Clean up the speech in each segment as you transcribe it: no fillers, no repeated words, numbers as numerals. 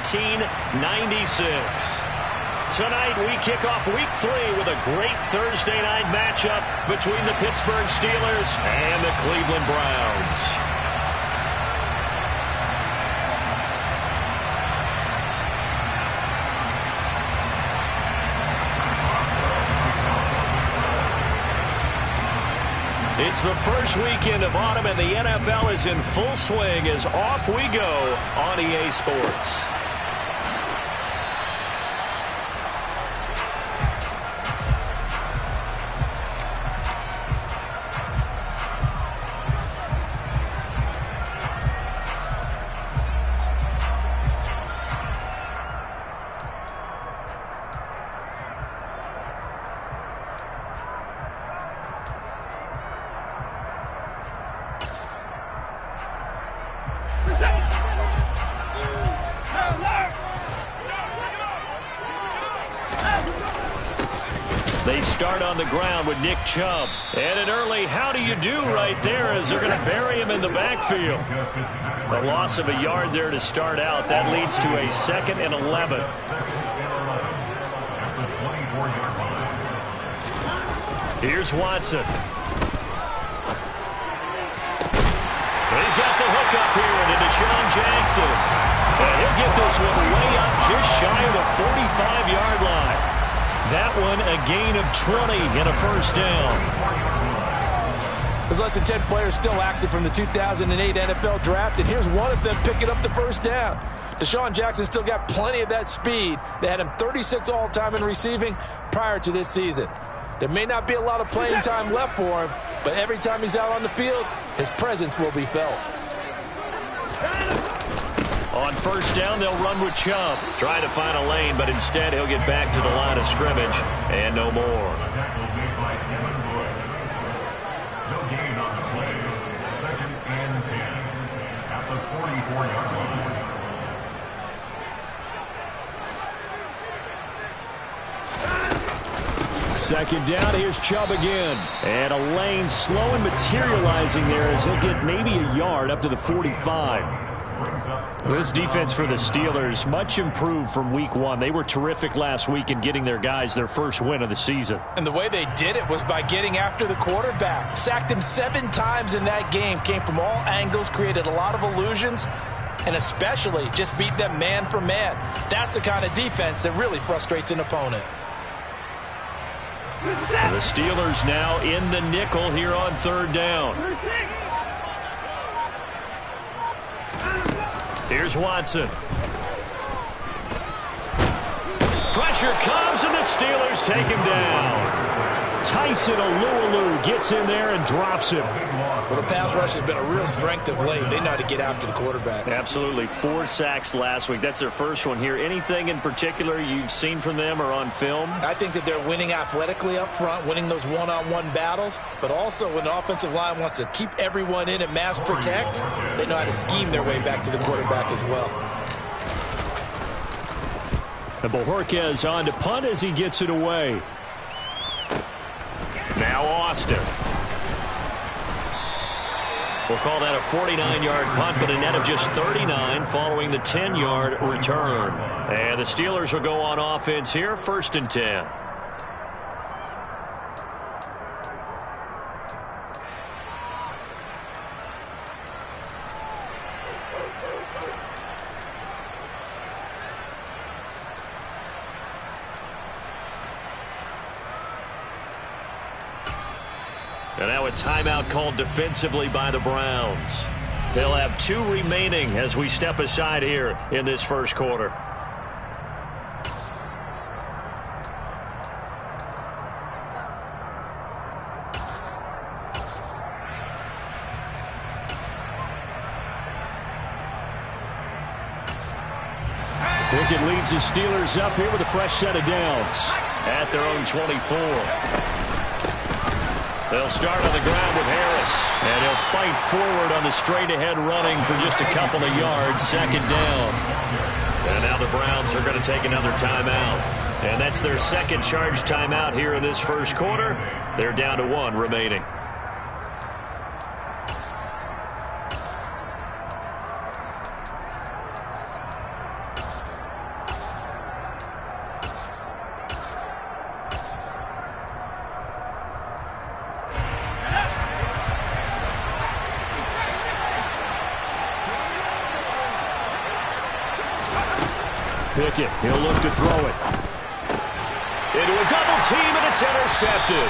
17-96. Tonight, we kick off Week 3 with a great Thursday night matchup between the Pittsburgh Steelers and the Cleveland Browns. It's the first weekend of autumn, and the NFL is in full swing as off we go on EA Sports. They start on the ground with Nick Chubb. And an early how do you do right there as they're going to bury him in the backfield. A loss of a yard there to start out. That leads to a 2nd and 11. Here's Watson. He's got the hook up here to Deshaun Jackson. And he'll get this one way up just shy of the 45-yard line. That one a gain of 20 and a first down. There's less than 10 players still active from the 2008 NFL Draft, and here's one of them picking up the first down. Deshaun Jackson still got plenty of that speed. They had him 36 all-time in receiving prior to this season. There may not be a lot of playing time left for him, but every time he's out on the field, his presence will be felt. On first down, they'll run with Chubb. Trying to find a lane, but instead he'll get back to the line of scrimmage and no more. No gain on the play. 2nd and 10 at the 44-yard line. Second down, here's Chubb again. And a lane slow and materializing there as he'll get maybe a yard up to the 45. This defense for the Steelers, much improved from Week 1. They were terrific last week in getting their guys their first win of the season. And the way they did it was by getting after the quarterback. Sacked him 7 times in that game. Came from all angles, created a lot of illusions, and especially just beat them man for man. That's the kind of defense that really frustrates an opponent. The Steelers now in the nickel here on third down. Here's Watson. Pressure comes, and the Steelers take him down. Tyson Alualu gets in there and drops him. Well, the pass rush has been a real strength of late. They know how to get after the quarterback. Absolutely. 4 sacks last week. That's their first one here. Anything in particular you've seen from them or on film? I think that they're winning athletically up front, winning those one-on-one battles, but also when the offensive line wants to keep everyone in and mass protect, they know how to scheme their way back to the quarterback as well. And Bojorquez on to punt as he gets it away. Now Austin. We'll call that a 49-yard punt, but a net of just 39 following the 10-yard return. And the Steelers will go on offense here, 1st and 10. And now a timeout called defensively by the Browns. They'll have 2 remaining as we step aside here in this first quarter. Pickett leads the Steelers up here with a fresh set of downs at their own 24. They'll start on the ground with Harris, and he'll fight forward on the straight-ahead running for just a couple of yards, 2nd down. And now the Browns are going to take another timeout. And that's their 2nd charge timeout here in this first quarter. They're down to 1 remaining. Pickett, he'll look to throw it. Into a double team, and it's intercepted.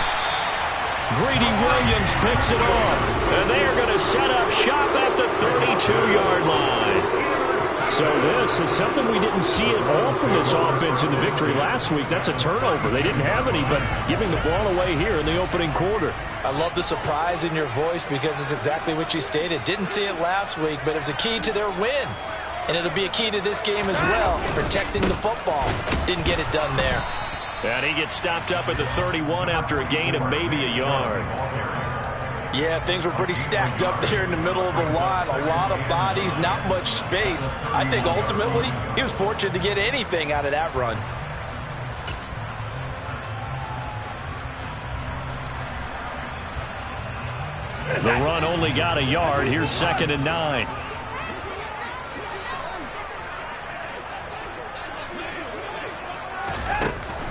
Greedy Williams picks it off, and they are going to set up shop at the 32-yard line. So this is something we didn't see at all from this offense in the victory last week. That's a turnover. They didn't have any, but giving the ball away here in the opening quarter. I love the surprise in your voice because it's exactly what you stated. Didn't see it last week, but it was a key to their win. And it'll be a key to this game as well, protecting the football. Didn't get it done there. And he gets stopped up at the 31 after a gain of maybe a yard. Yeah, things were pretty stacked up there in the middle of the line. A lot of bodies, not much space. I think ultimately he was fortunate to get anything out of that run. The run only got a yard. Here's 2nd and 9.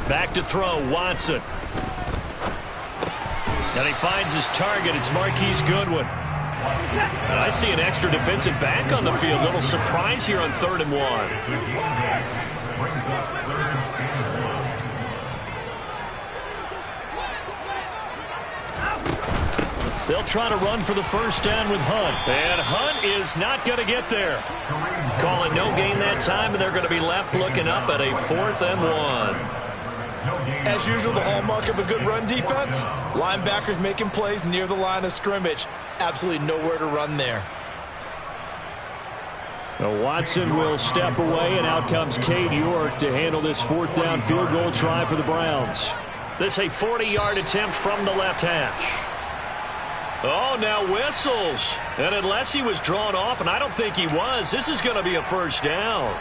Back to throw, Watson. And he finds his target. It's Marquise Goodwin. And I see an extra defensive back on the field. Little surprise here on 3rd and 1. They'll try to run for the first down with Hunt. And Hunt is not going to get there. Call it no gain that time, and they're going to be left looking up at a 4th and 1. As usual, the hallmark of a good run defense, linebackers making plays near the line of scrimmage. Absolutely nowhere to run there. Now Watson will step away, and out comes Cade York to handle this 4th down field goal try for the Browns. This a 40-yard attempt from the left hash. Oh, now whistles. And unless he was drawn off, and I don't think he was, this is going to be a first down.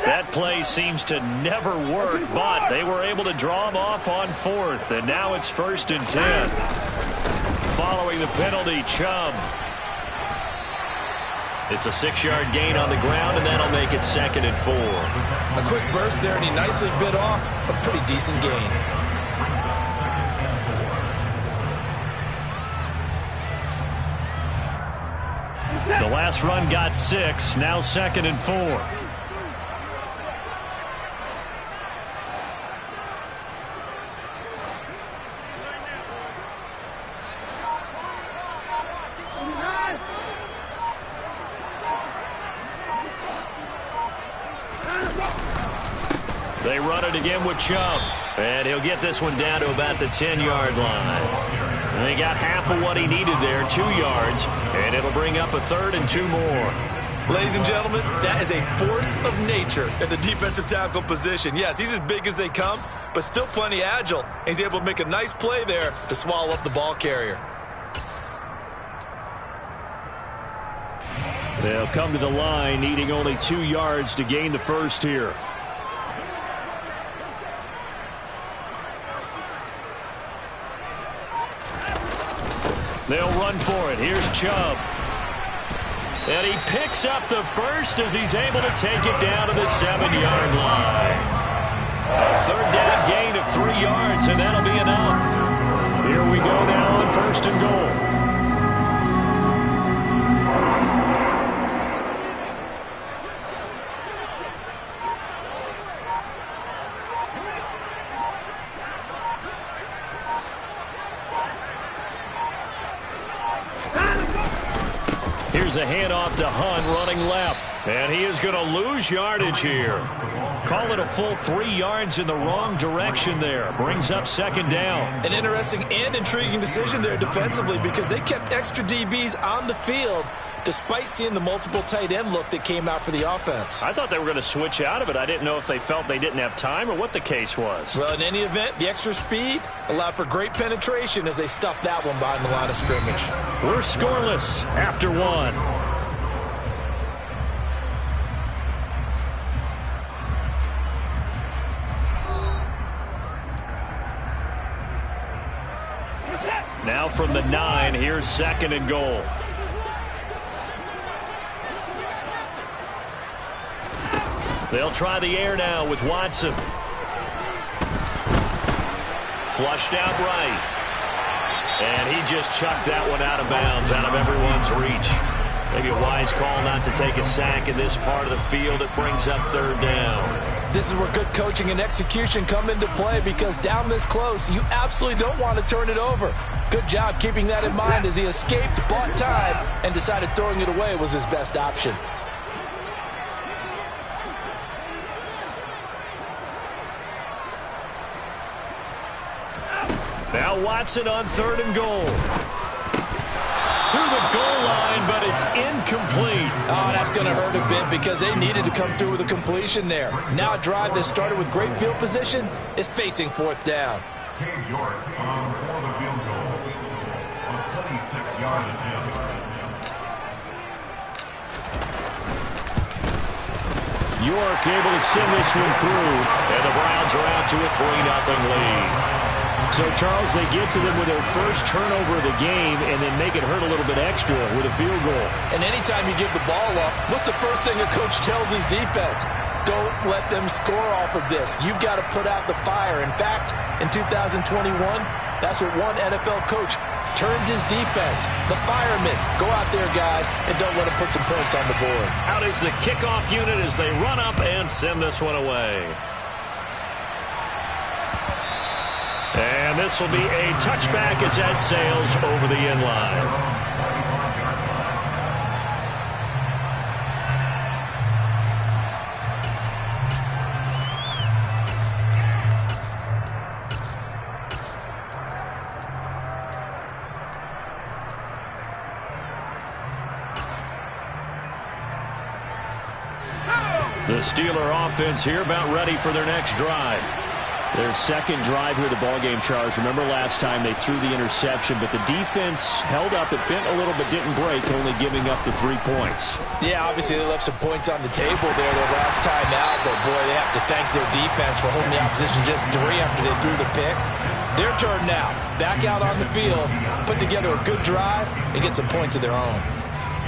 That play seems to never work, but they were able to draw him off on 4th, and now it's 1st and 10. Following the penalty, Chubb. It's a 6-yard gain on the ground, and that'll make it 2nd and 4. A quick burst there, and he nicely bit off a pretty decent gain. The last run got 6, now 2nd and 4. They run it again with Chubb. And he'll get this one down to about the 10-yard line. And they got half of what he needed there, 2 yards. And it'll bring up a 3rd and 2 more. Ladies and gentlemen, that is a force of nature at the defensive tackle position. Yes, he's as big as they come, but still plenty agile. He's able to make a nice play there to swallow up the ball carrier. They'll come to the line, needing only 2 yards to gain the first here. They'll run for it. Here's Chubb. And he picks up the first as he's able to take it down to the 7-yard line. A 3rd down gain of 3 yards, and that'll be enough. Here we go now on 1st and goal. Here's a handoff to Hunt running left. And he is going to lose yardage here. Call it a full 3 yards in the wrong direction there. Brings up 2nd down. An interesting and intriguing decision there defensively because they kept extra DBs on the field despite seeing the multiple tight end look that came out for the offense. I thought they were going to switch out of it. I didn't know if they felt they didn't have time or what the case was. Well, in any event, the extra speed allowed for great penetration as they stuffed that one behind the line of scrimmage. We're scoreless after 1. Now from the 9, here's 2nd and goal. They'll try the air now with Watson. Flushed out right. And he just chucked that one out of bounds, out of everyone's reach. Maybe a wise call not to take a sack in this part of the field. It brings up third down. This is where good coaching and execution come into play, because down this close, you absolutely don't want to turn it over. Good job keeping that in mind as he escaped, bought time, and decided throwing it away was his best option. Now Watson on third and goal. To the goal line, but it's incomplete. Oh, that's going to hurt a bit because they needed to come through with a completion there. Now a drive that started with great field position is facing fourth down. Jayy York for the field goal. A 26-yard attempt. York able to send this one through, and the Browns are out to a 3-0 lead. So, Charles, they get to them with their first turnover of the game and then make it hurt a little bit extra with a field goal. And anytime you give the ball up, what's the first thing a coach tells his defense? Don't let them score off of this. You've got to put out the fire. In fact, in 2021, that's what one NFL coach termed his defense. The firemen. Go out there, guys, and don't let them put some points on the board. Out is the kickoff unit as they run up and send this one away. And this will be a touchback as that sails over the end line. The Steeler offense here about ready for their next drive. Their second drive here of the ballgame, Charles. Remember last time they threw the interception, but the defense held up. It bent a little but didn't break, only giving up the 3 points. Yeah, obviously they left some points on the table there their last time out, but boy, they have to thank their defense for holding the opposition just 3 after they threw the pick. Their turn now. Back out on the field, put together a good drive, and get some points of their own.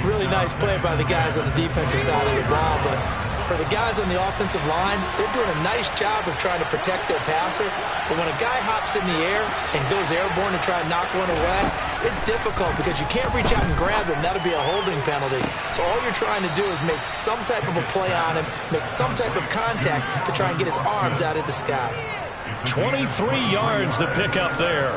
Really nice play by the guys on the defensive side of the ball, but for the guys on the offensive line, they're doing a nice job of trying to protect their passer. But when a guy hops in the air and goes airborne to try and knock one away, it's difficult because you can't reach out and grab him. That'll be a holding penalty. So all you're trying to do is make some type of a play on him, make some type of contact to try and get his arms out of the sky. 23 yards the pickup there.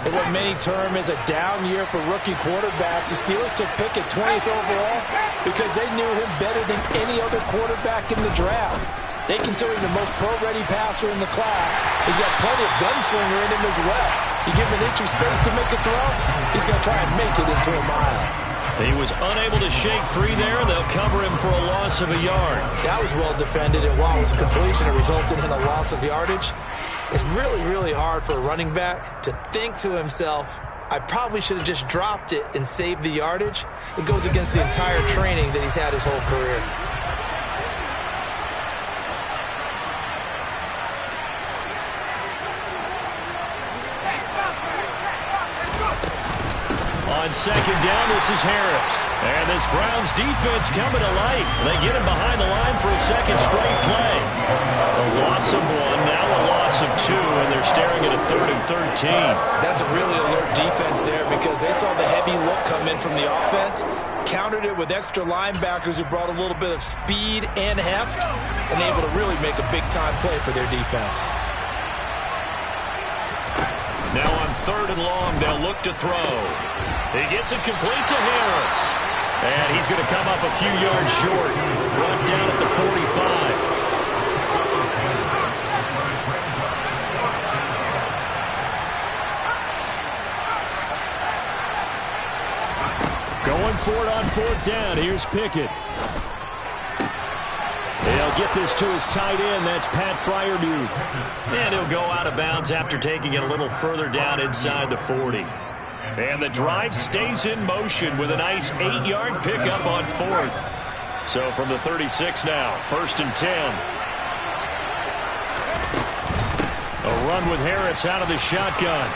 And what many term is a down year for rookie quarterbacks, the Steelers took Pickett 20th overall because they knew him better than any other quarterback in the draft. They consider him the most pro-ready passer in the class. He's got plenty of gunslinger in him as well. You give him an inch of space to make a throw, he's going to try and make it into a mile. He was unable to shake free there. They'll cover him for a loss of a yard. That was well defended, and while it was a completion, it resulted in a loss of yardage. It's really, really hard for a running back to think to himself, I probably should have just dropped it and saved the yardage. It goes against the entire training that he's had his whole career. On second down, this is Harris. And this Browns defense coming to life. They get him behind the line for a second straight play. A loss of 1, now a loss of 2, and they're staring at a 3rd and 13. That's a really alert defense there because they saw the heavy look come in from the offense, countered it with extra linebackers who brought a little bit of speed and heft, and able to really make a big-time play for their defense. Now on 3rd and long, they'll look to throw. He gets it complete to Harris. And he's going to come up a few yards short. Brought down at the 45. Going for it on 4th down. Here's Pickett. They'll get this to his tight end. That's Pat Fryermuth. And he'll go out of bounds after taking it a little further down inside the 40. And the drive stays in motion with a nice 8-yard pickup on 4th. So from the 36 now, 1st and 10. A run with Harris out of the shotgun.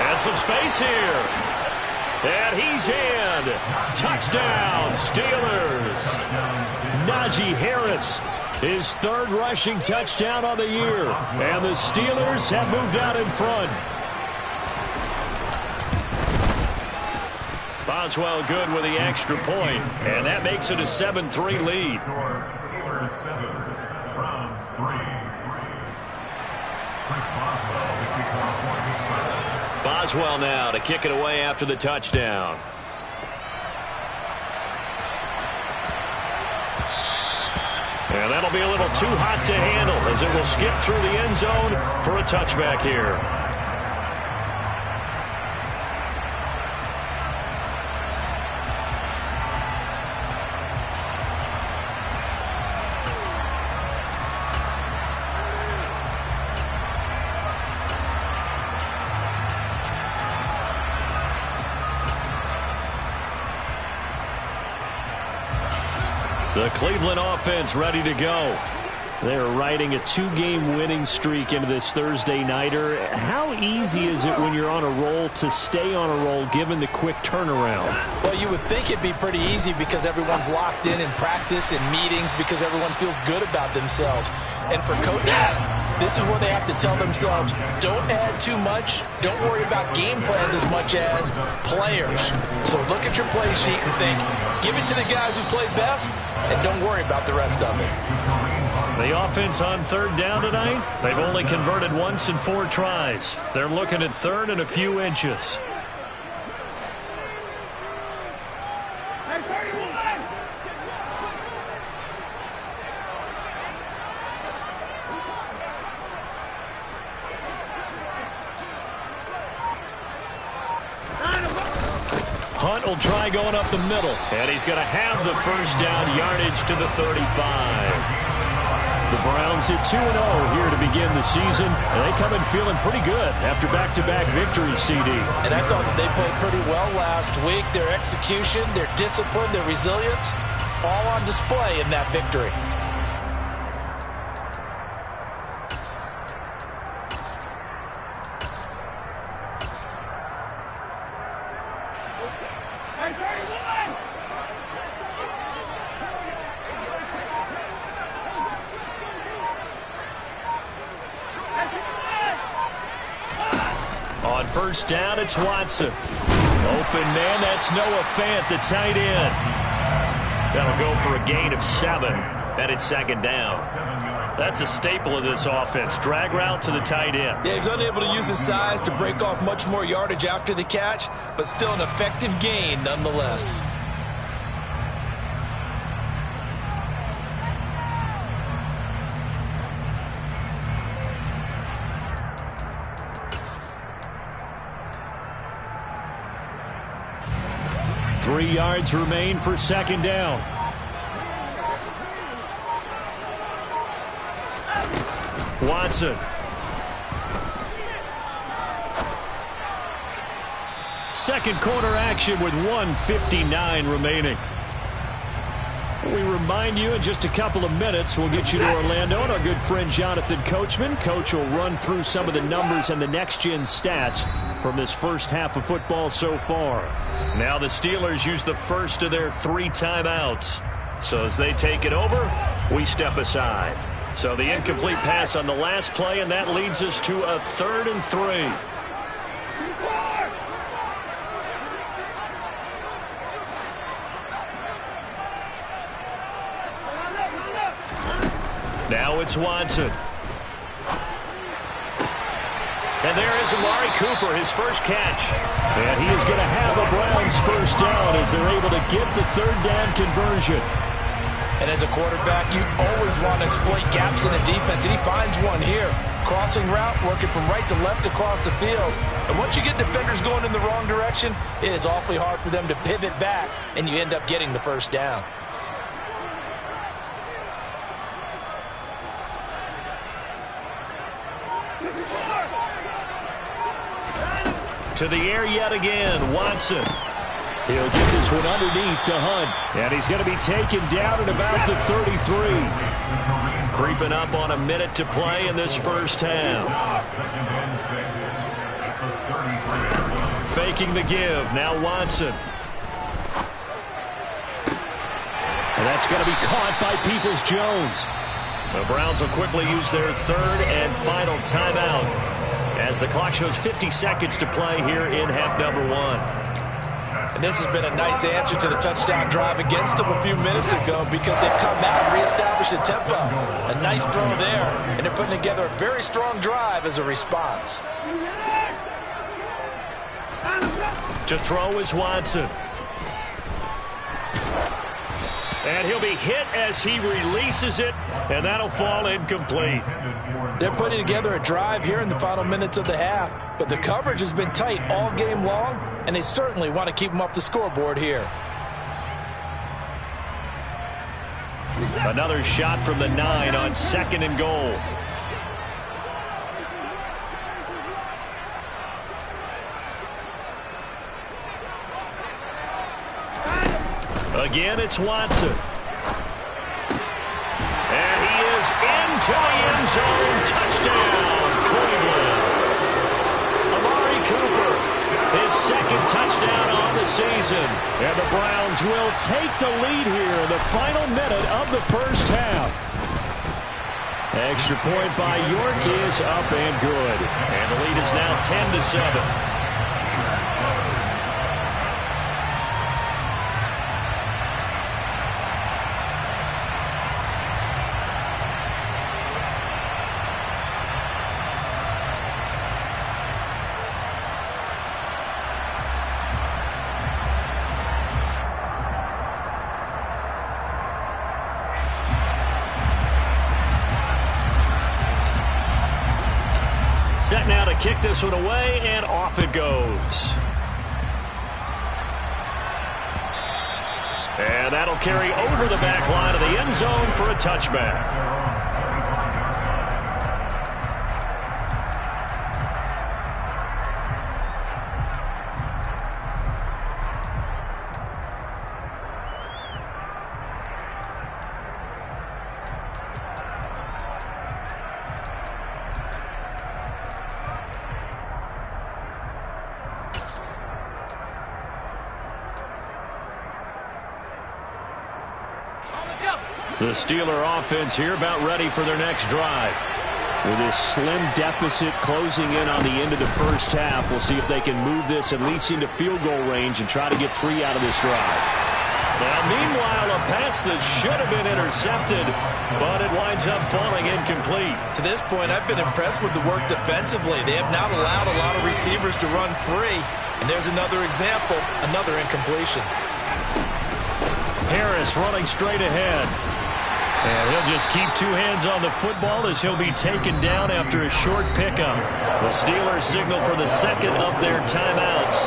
And some space here. And he's in. Touchdown, Steelers. Najee Harris His third rushing touchdown on the year. And the Steelers have moved out in front. Boswell good with the extra point, and that makes it a 7-3 lead. Steelers 7, Browns 3. Chris Boswell, the kicker on point. Boswell now to kick it away after the touchdown. And that'll be a little too hot to handle as it will skip through the end zone for a touchback here. The Cleveland offense ready to go. They're riding a 2-game winning streak into this Thursday nighter. How easy is it when you're on a roll to stay on a roll given the quick turnaround? Well, you would think it'd be pretty easy because everyone's locked in practice and meetings because everyone feels good about themselves. And for coaches, this is where they have to tell themselves, don't add too much, don't worry about game plans as much as players. So look at your play sheet and think, give it to the guys who played best, and don't worry about the rest of it. The offense on third down tonight, they've only converted once in 4 tries. They're looking at third and a few inches. Hunt will try going up the middle, and he's going to have the first down, yardage to the 35. The Browns at 2-0 here to begin the season. And they come in feeling pretty good after back-to-back victories, CD. And I thought that they played pretty well last week. Their execution, their discipline, their resilience, all on display in that victory. On first down, it's Watson. Open man, that's Noah Fant, the tight end. That'll go for a gain of 7, and it's second down. That's a staple of this offense. Drag route to the tight end. Yeah, he's unable to use his size to break off much more yardage after the catch, but still an effective gain nonetheless. Three yards remain for second down. Watson. Second quarter action with 1:59 remaining. We remind you in just a couple of minutes we'll get you to Orlando and our good friend Jonathan Coachman. Coach will run through some of the numbers and the next-gen stats from this first half of football so far. Now the Steelers use the first of their 3 timeouts. So as they take it over, we step aside. So the incomplete pass on the last play, and that leads us to a 3rd and 3. Now it's Watson. And there is Amari Cooper, his first catch. And he is going to have a Browns first down as they're able to get the 3rd down conversion. And as a quarterback, you always want to exploit gaps in the defense, and he finds one here. Crossing route, working from right to left across the field. And once you get defenders going in the wrong direction, it is awfully hard for them to pivot back, and you end up getting the first down. To the air yet again, Watson. He'll get this one underneath to Hunt. And he's going to be taken down at about the 33. Creeping up on a minute to play in this first half. Faking the give. Now Watson. And that's going to be caught by Peoples-Jones. The Browns will quickly use their third and final timeout as the clock shows 50 seconds to play here in half number one. And this has been a nice answer to the touchdown drive against them a few minutes ago because they've come out and reestablished the tempo. A nice throw there, and they're putting together a very strong drive as a response. To throw is Watson. And he'll be hit as he releases it, and that'll fall incomplete. They're putting together a drive here in the final minutes of the half, but the coverage has been tight all game long, and they certainly want to keep them up the scoreboard here. Another shot from the 9 on 2nd and goal. Again, it's Watson. And he is into the end zone. Touchdown, Cleveland. Amari Cooper, his 2nd touchdown on the season. And the Browns will take the lead here in the final minute of the first half. Extra point by York is up and good. And the lead is now 10-7. Set now to kick this one away, and off it goes. And that'll carry over the back line of the end zone for a touchback. The Steeler offense here about ready for their next drive. With this slim deficit closing in on the end of the first half, we'll see if they can move this at least into field goal range and try to get 3 out of this drive. Now, meanwhile, a pass that should have been intercepted, but it winds up falling incomplete. To this point, I've been impressed with the work defensively. They have not allowed a lot of receivers to run free. And there's another example, another incompletion. Harris running straight ahead. And he'll just keep 2 hands on the football as he'll be taken down after a short pickup. The Steelers signal for the 2nd of their timeouts,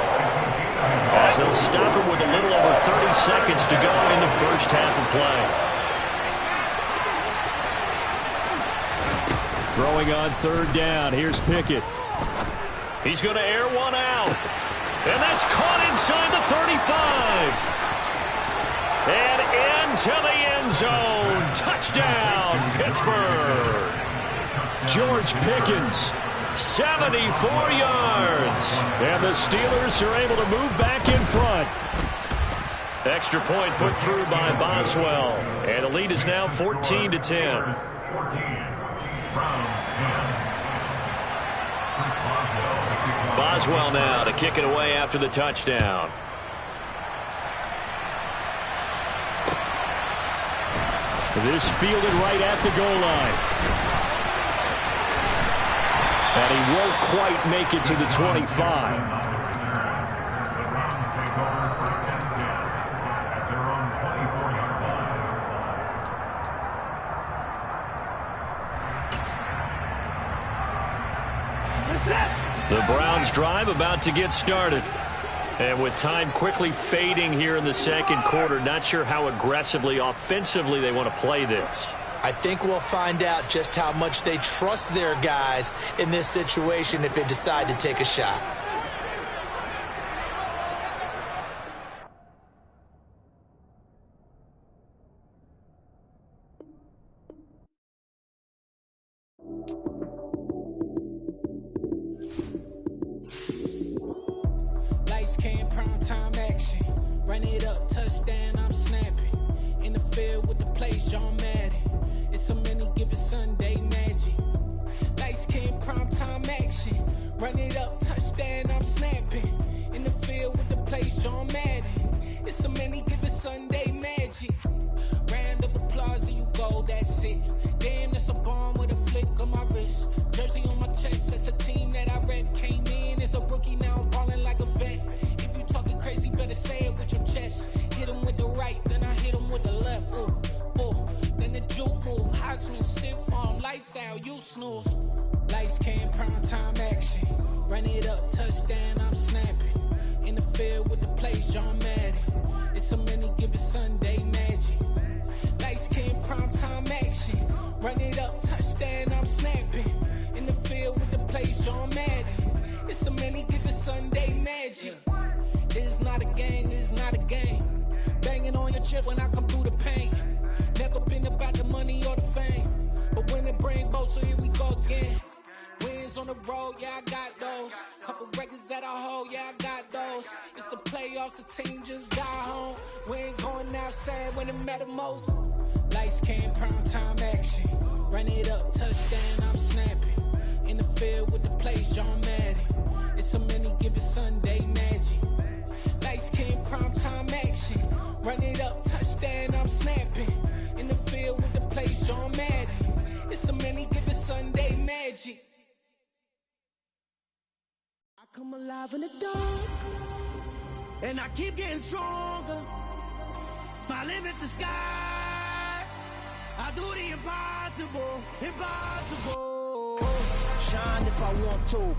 as they'll stop him with a little over 30 seconds to go in the first half of play. Throwing on 3rd down. Here's Pickett. He's going to air one out. And that's caught inside the 35. And into the end zone. Touchdown, Pittsburgh. George Pickens, 74 yards. And the Steelers are able to move back in front. Extra point put through by Boswell. And the lead is now 14-10. 14. Boswell now to kick it away after the touchdown. This fielded right at the goal line. And he won't quite make it to the 25. The Browns take over first and 10 at their own 24-yard line. The Browns drive about to get started. And with time quickly fading here in the 2nd quarter, not sure how aggressively, offensively they want to play this. I think we'll find out just how much they trust their guys in this situation if they decide to take a shot. Lights came, prime time action. Run it up, touchdown, I'm snapping. In the field with the plays, John Madden. It's so many giving Run it up, touchdown, I'm snapping. In the field with the place, John Madden. It's a many given Sunday magic. Round of applause and you go, that's it. Damn, that's a bomb with a flick on my wrist. Jersey on my chest, that's a team that I rep. Came in as a rookie, now I'm balling like a vet. If you talking crazy, better say it with your chest. Hit him with the right, then I hit him with the left. Then the juke move, high swing, stiff arm, lights out, you snooze. Lights came, prime time action. Run it up, touchdown, I'm snapping. In the field with the place, John Madden. It's a many given Sunday magic. Lights came, prime time action. Run it up, touchdown, I'm snapping. In the field with the place, John Madden. It's a many given Sunday magic. It's not a game, it's not a game. Banging on your chest when I come through the pain. Never been about the money or the fame. But when it bring both, so here we go again. Wins on the road, yeah, I got those. Couple records that I hold, yeah, I got those. It's the playoffs, the team just got home. We ain't going outside when it matter most. Lights came, prime time action. Run it up, touchdown, I'm snapping. In the field with the place, John Madden. It's a many given Sunday magic. Lights came, prime time action. Run it up, touchdown, I'm snapping. In the field with the place, John Madden. It's a many given Sunday magic. I come alive in the dark, and I keep getting stronger. My limit's the sky. I do the impossible, impossible. Shine if I want to.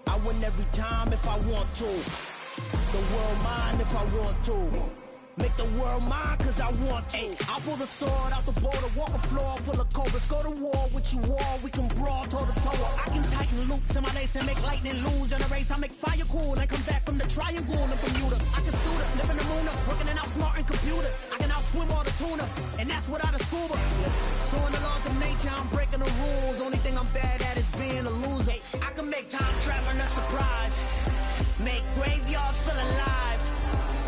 I win every time if I want to. The world mine if I want to. Make the world mine cause I want to. I pull the sword out the border, walk a floor full of cobras. Go to war with you all, we can brawl toe to toe. I can tighten loops in my lace and make lightning lose in a race. I make fire cool and come back from the triangle in Bermuda. I can suit up, live in the moon up, working and outsmarting computers. I can outswim all the tuna, and that's without a scuba. So in the laws of nature, I'm breaking the rules. Only thing I'm bad at is being a loser. I can make time traveling a surprise. Make graveyards feel alive.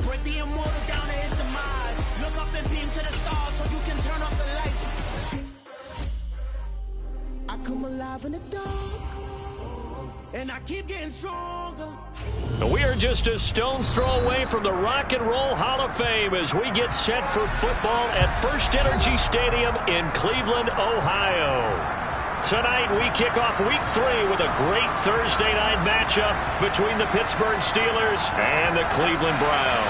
Break the immortal down to his demise. Look up and beam to the stars so you can turn off the lights. I come alive in the dark, and I keep getting stronger. We are just a stone's throw away from the Rock and Roll Hall of Fame as we get set for football at First Energy Stadium in Cleveland, Ohio. Tonight, we kick off Week 3 with a great Thursday night matchup between the Pittsburgh Steelers and the Cleveland Browns.